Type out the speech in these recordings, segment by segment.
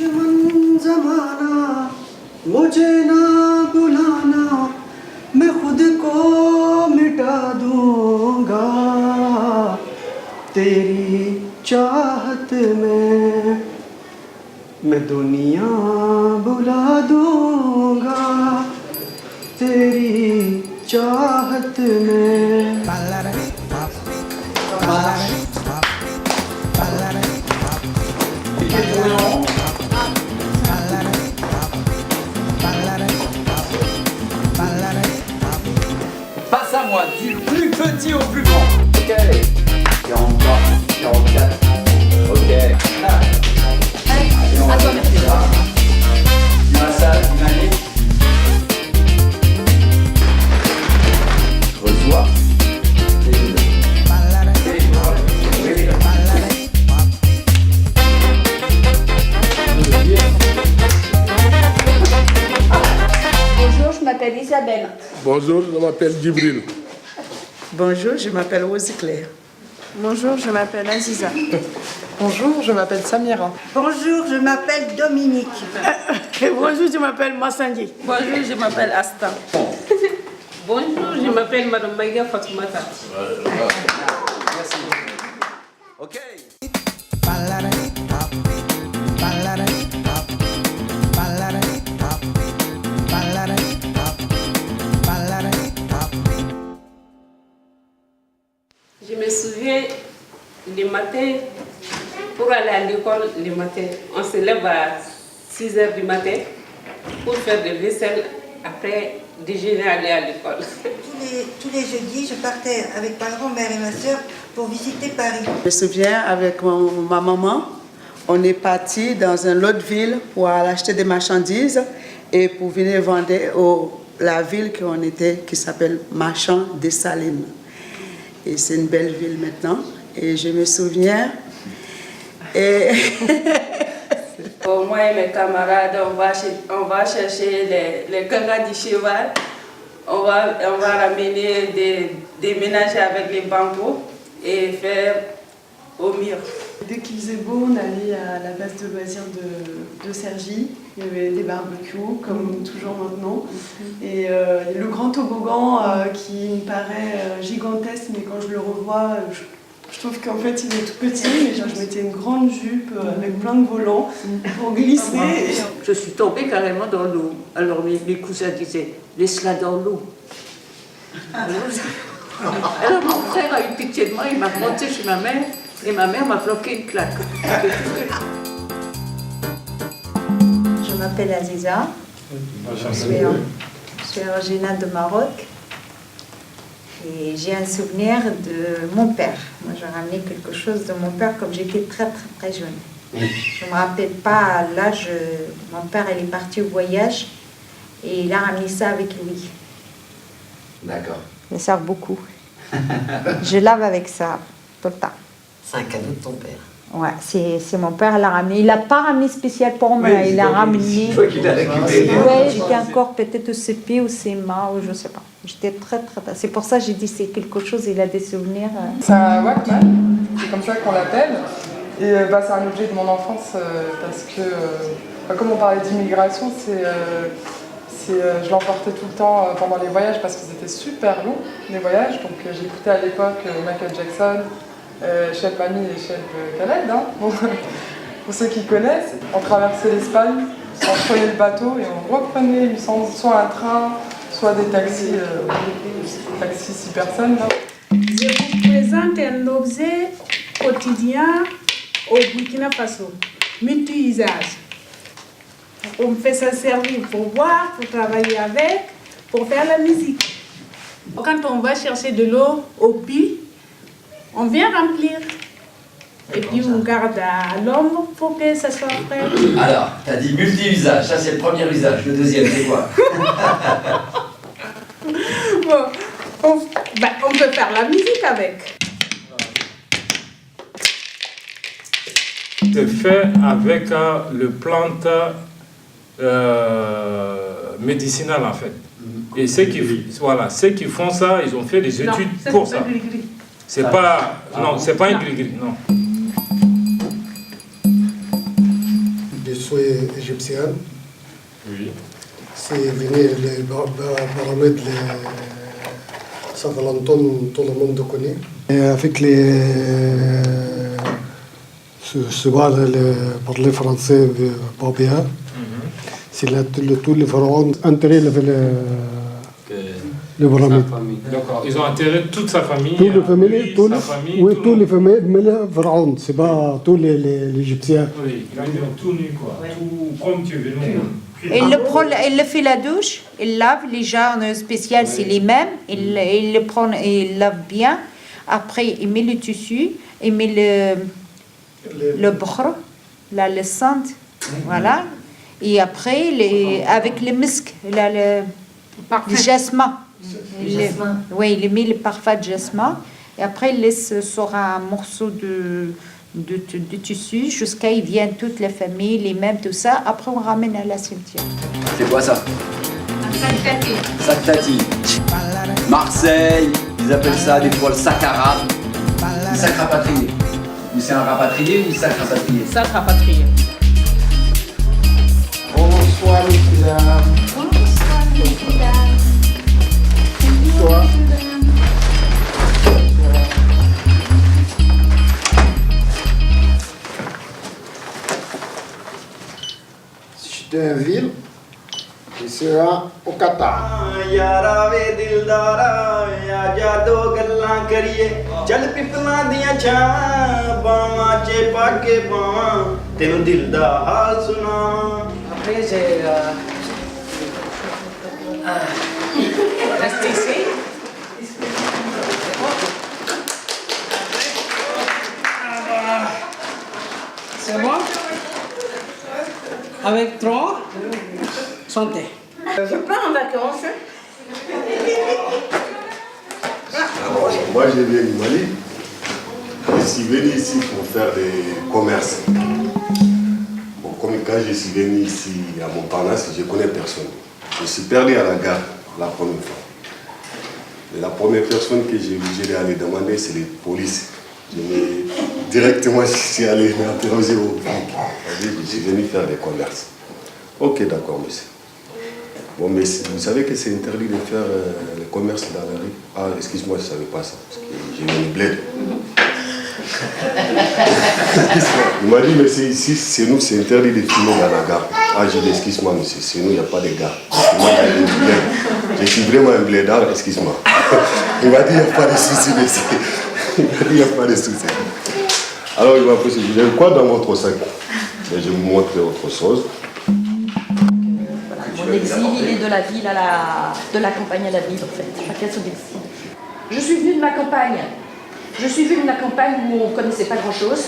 दुश्मन जमाना मुझे ना बुलाना मैं खुद को मिटा दूंगा तेरी चाहत में मैं दुनिया बुला दूंगा तेरी चाहत में Passe à moi, du plus petit au plus grand. Ok. 43, 44. Ok. Allez, à toi, merci. Du massage, dynamique. Reçois. Bonjour, je m'appelle Isabelle. Bonjour, je m'appelle Djibril. Bonjour, je m'appelle Rosy Claire. Bonjour, je m'appelle Aziza. Bonjour, je m'appelle Samira. Bonjour, je m'appelle Dominique. Bonjour, je m'appelle Massangui. Bonjour, je m'appelle Asta. Bonjour, je m'appelle Madame Maïga Fatoumata. Merci. Ok. Je me souviens le matin, pour aller à l'école le matin, on se lève à 6 h du matin pour faire de vaisselle, après déjeuner, aller à l'école. Tous les jeudis, je partais avec ma grand-mère et ma soeur pour visiter Paris. Je me souviens, avec ma maman, on est parti dans une autre ville pour aller acheter des marchandises et pour venir vendre la ville qu'on était, qui s'appelle Marchand des Salines. Et c'est une belle ville maintenant. Et je me souviens. Et Pour moi et mes camarades, on va chercher les cangas du cheval. On va ramener des ménages avec les bambous et faire au mur. Dès qu'il faisait beau, on allait à la base de loisirs de Cergy. Il y avait des barbecues, comme toujours maintenant. Et le grand toboggan qui me paraît gigantesque, mais quand je le revois, je trouve qu'en fait il est tout petit. Mais genre, je mettais une grande jupe avec plein de volants pour glisser. Je suis tombée carrément dans l'eau. Alors mes cousins disaient, laisse-la dans l'eau. Alors mon frère a eu pitié de moi, il m'a monté chez ma mère et ma mère m'a floqué une claque. Je m'appelle Aziza. Je suis originaire de Maroc. Et j'ai un souvenir de mon père. Moi, j'ai ramené quelque chose de mon père comme j'étais très, très, très jeune. Je ne me rappelle pas l'âge. Mon père, il est parti au voyage et il a ramené ça avec lui. D'accord. Ça sert beaucoup. Je lave avec ça tout le temps. C'est un cadeau de ton père. Ouais, c'est mon père, il l'a ramené. Il l'a pas ramené spécial pour moi, Oui, il l'a ramené. C'est toi qui l'as récupéré. Ouais, j'étais encore peut-être au CP ou CMA ou je sais pas. J'étais très très. C'est pour ça que j'ai dit c'est quelque chose, il a des souvenirs. C'est un Walkman, c'est comme ça qu'on l'appelle. Et c'est un objet de mon enfance parce que, comme on parlait d'immigration, je l'emportais tout le temps pendant les voyages parce qu'ils étaient super longs, les voyages. Donc j'écoutais à l'époque Michael Jackson, Chef Mami et Chef Khaled, hein, pour ceux qui connaissent. On traversait l'Espagne, on prenait le bateau et on reprenait, il me semble, soit un train, soit des taxis, 6 personnes. Là. Je vous présente un objet quotidien au Burkina Faso, multi-usage. On fait ça servir pour boire, pour travailler avec, pour faire la musique. Quand on va chercher de l'eau au puits, on vient remplir. Et puis on garde à l'ombre pour que ça soit frais. Alors, tu as dit multi-usage, ça c'est le premier usage. Le deuxième, c'est quoi? Bon, on peut faire la musique avec. C'est fait avec le plante médicinal en fait. Et ceux qui font ça, ils ont fait des études pour ça. C'est pas, non, c'est pas un gris-gris, non. Je suis égyptienne. Oui. C'est venu les paramètres, ça fait longtemps, tout le monde connaît. Et avec ce gars, parler français pas bien. C'est tous les pharaons enterrés le pyramide. D'accord, ils ont enterré toute sa famille. Toutes les familles, sa famille, oui, tous les familles, mais les pharaons, c'est pas tous les Égyptiens. Oui, ils ont tout nu, quoi. Tout comme tu veux. Il le fait la douche, il lave les genres spéciaux, c'est les mêmes, il le prend et il lave bien. Après, il met le tissu, il met le brr, le sang, voilà. Et après, avec le musc, le jasmin. Oui, il met le parfum de jasmin. Et après, il laisse sur un morceau de tissu jusqu'à il viennent toute la famille, les mêmes, tout ça. Après, on ramène à la cimetière. C'est quoi ça? Un sac tati. Sac tati. Marseille, ils appellent ça des fois le sac arabe. Le sac rapatrié. Mais c'est un rapatrié ou sac rapatrié? Sac rapatrié. Bonsoir, mesdames. Bonsoir, mesdames. Bonsoir. J'étais en ville, qui sera au Qatar. यारा वे दिलदारा आजा दो गल्लां करिए चल पिपलां दियां छावां बावां च पाके पावां तेनू दिल दा हाल सुनावां. Après, j'ai resté ici. C'est bon? Avec 3, santé. Je pars en vacances. Moi, je viens du Mali. Je suis venu ici pour faire des commerces. Bon, comme quand je suis venu ici à Montparnasse, je ne connais personne. Je suis perdu à la gare la première fois. Et la première personne que j'ai allé demander, c'est les polices. Directement, je suis allé m'interroger au banc. Je suis venu faire des commerces. Ok, d'accord, monsieur. Bon, mais vous savez que c'est interdit de faire le commerce dans la rue. Ah, excuse-moi, je ne savais pas ça, parce que j'ai mis une bled. Il m'a dit, mais ici, c'est nous, c'est interdit de fumer dans la gare. Ah, j'ai dit, excuse-moi, monsieur, chez nous, il n'y a pas de gare. Moi, j'ai une bled. Je suis vraiment un blédard, excuse-moi. Il m'a dit, il n'y a pas de souci, monsieur. Il m'a dit, il n'y a pas de souci. Alors, il m'a posé, je dis, quoi dans votre sac? Et je me montre autre chose. Mon exil, il est de la ville de la campagne à la ville, en fait. Chacun son exil. Je suis venue de ma campagne. Je suis venue de la campagne où on ne connaissait pas grand-chose.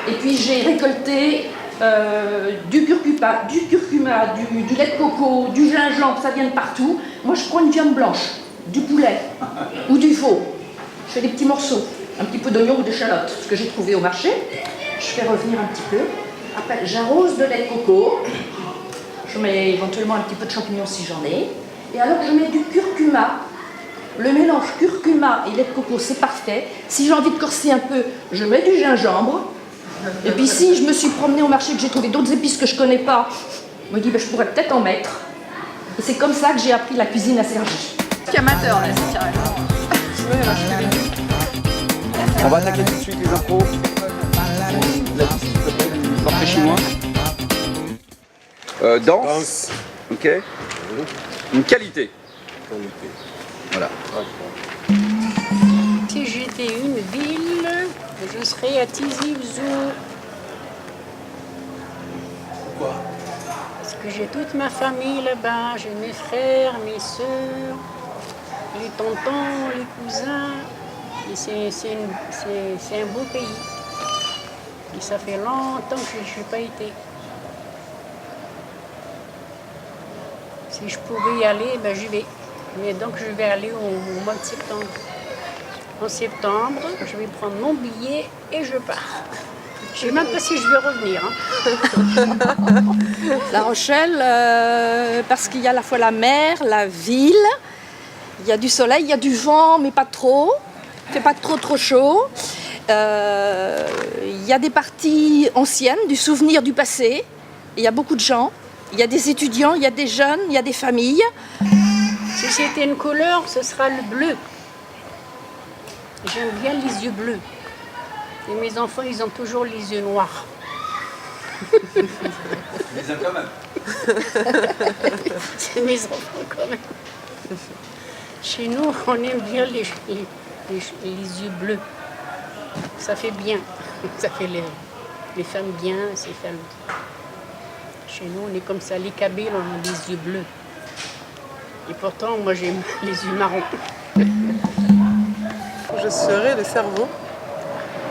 Et puis j'ai récolté du curcuma, du lait de coco, du gingembre, ça vient de partout. Moi, je prends une viande blanche, du poulet ou du veau. Je fais des petits morceaux, un petit peu d'oignon ou d'échalote, ce que j'ai trouvé au marché. Je fais revenir un petit peu. Après, j'arrose de lait de coco. Je mets éventuellement un petit peu de champignons si j'en ai. Et alors je mets du curcuma. Le mélange curcuma et lait de coco, c'est parfait. Si j'ai envie de corser un peu, je mets du gingembre. Et puis si je me suis promenée au marché, que j'ai trouvé d'autres épices que je ne connais pas, je me dis, ben, je pourrais peut-être en mettre. Et c'est comme ça que j'ai appris la cuisine à Cergy. C'est amateur, là, c'est On va attaquer tout de suite les impros. La liste, s'il te plaît, du portrait chinois. Danse. Ok. Une qualité. Voilà. Si j'étais une ville, je serais à Tizi Ouzou. Pourquoi? Parce que j'ai toute ma famille là-bas. J'ai mes frères, mes sœurs, les tontons, les cousins. Et c'est un beau pays. Et ça fait longtemps que je n'ai pas été. Si je pouvais y aller, ben j'y vais. Mais donc je vais aller au mois de septembre. En septembre, je vais prendre mon billet et je pars. Je ne sais même pas si je vais revenir. Hein. La Rochelle, parce qu'il y a à la fois la mer, la ville, il y a du soleil, il y a du vent, mais pas trop. Il ne fait pas trop chaud. Il y a des parties anciennes, du souvenir du passé. il y a beaucoup de gens, il y a des étudiants, il y a des jeunes, il y a des familles. Si c'était une couleur, ce sera le bleu. J'aime bien les yeux bleus. Et mes enfants, ils ont toujours les yeux noirs. Les uns quand même. C'est mes enfants quand même. Chez nous, on aime bien les yeux bleus. Ça fait bien. Ça fait les femmes bien, ces femmes. Chez nous, on est comme ça. Les Kabyles, on a des yeux bleus. Et pourtant, moi, j'aime les yeux marrons. Je serai le cerveau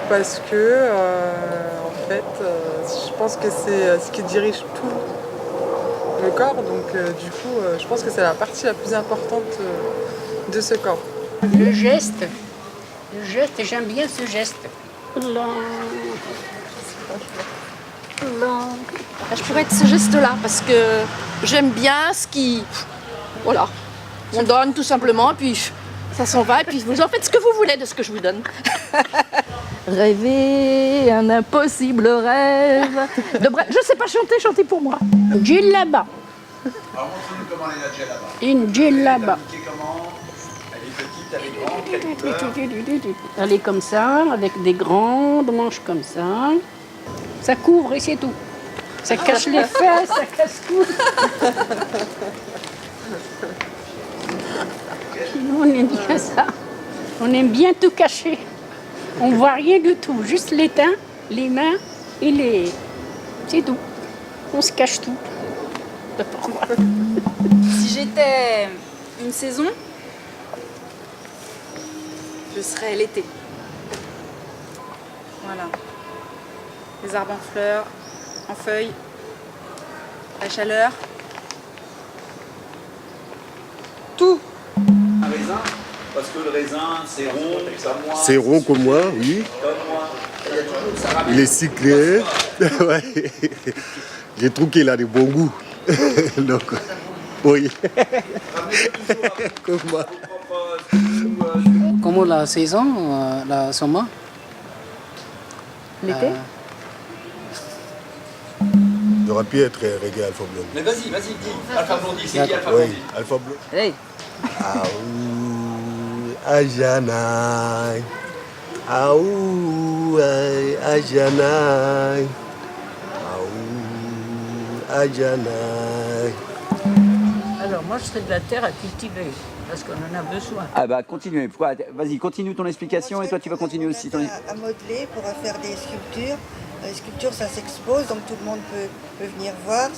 parce que, en fait, je pense que c'est ce qui dirige tout le corps. Donc, du coup, je pense que c'est la partie la plus importante de ce corps. Le geste, j'aime bien ce geste. Je pourrais être ce geste-là parce que j'aime bien ce qui... Voilà, on donne tout simplement, et puis ça s'en va, et puis vous en faites ce que vous voulez de ce que je vous donne. Rêver un impossible rêve. Je sais pas chanter, chantez pour moi. Djellaba. Alors montre-nous comment elle est la djellaba. Une djellaba. Elle est petite, elle est grande, quelle couleur? Elle est comme ça, avec des grandes manches comme ça. Ça couvre et c'est tout. Ça cache les fesses, ça cache tout. Nous, on aime bien ça. On aime bien tout cacher. On ne voit rien du tout, juste les teints, les mains et les... C'est tout. On se cache tout. Pourquoi? Si j'étais une saison, je serais l'été. Voilà. Les arbres en fleurs, en feuilles, la chaleur. Tout. Un raisin? Parce que le raisin, c'est rond, comme moi. C'est rond comme moi, oui. Comme moi. Il y a toujours ça rapide. Il est cyclé. Ouais. Je trouve qu'il a de bon goût. Donc, oui. Comme moi. Comment la saison, la sommet? L'été? J'aurais pu être reggae Alpha Blondy. Mais vas-y, dis. Alpha Blondy, c'est qui Alpha Blondy? Oui, Alpha Blondy. Hey. Aou, Ajanai. Aou, Ajanai. Aou, Ajanai. Alors moi je serais de la terre à cultiver, parce qu'on en a besoin. Ah bah continuez, pourquoi? Vas-y, continue ton explication et toi tu vas continuer aussi ton... À modeler pour faire des sculptures. Les sculptures ça s'expose, donc tout le monde peut venir voir.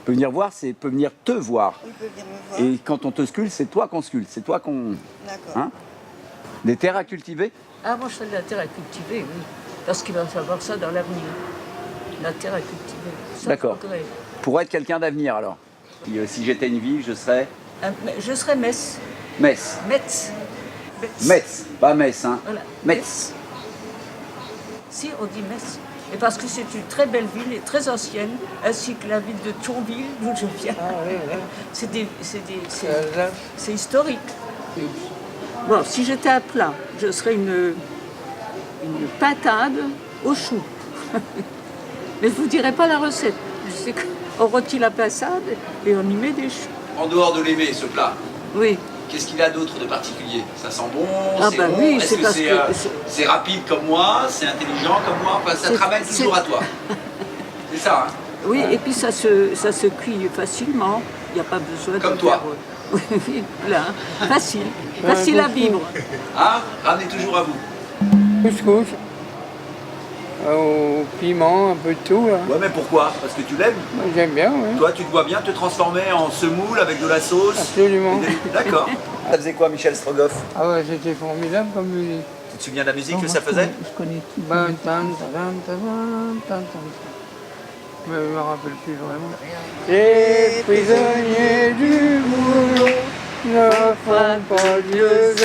Peut venir voir, c'est peut venir te voir. Il peut venir me voir. Et quand on te sculpte, c'est toi qu'on sculpte, c'est toi qu'on... D'accord. Hein? Des terres à cultiver? Ah moi je serais de la terre à cultiver, oui. Parce qu'il va falloir ça dans l'avenir. La terre à cultiver. D'accord. Pour être quelqu'un d'avenir alors. Si j'étais une ville, je serais... Je serais Metz. Metz. Metz. Metz, pas Metz, hein. Voilà. Metz. Si, on dit Metz. Et parce que c'est une très belle ville et très ancienne, ainsi que la ville de Thionville, d'où je viens. Ah, oui. C'est historique. Bon, si j'étais à plat, je serais une pintade au chou. Mais je ne vous dirai pas la recette. Je sais qu'on retire la passade et on y met des choux. En dehors de l'aimer, ce plat, oui. Qu'est-ce qu'il a d'autre de particulier? Ça sent bon, ah c'est bah bon, oui, est-ce que c'est c'est rapide comme moi, c'est intelligent comme moi, enfin, ça te ramène toujours à toi. C'est ça, hein? Oui, et puis ça se cuit facilement, il n'y a pas besoin comme de toi. Oui, là, facile à vivre. Hein? Ramenez toujours à vous. Couscous, au piment, un peu de tout. Là. Ouais, mais pourquoi? Parce que tu l'aimes? J'aime bien, oui. Toi, tu te vois bien te transformer en semoule avec de la sauce? Absolument. D'accord. Ça faisait quoi, Michel Strogoff? Ah ouais, c'était formidable comme musique. Tu te souviens de la musique que ça faisait? Je connais tout. Je me rappelle plus vraiment. Les prisonniers du boulot ne font pas Dieu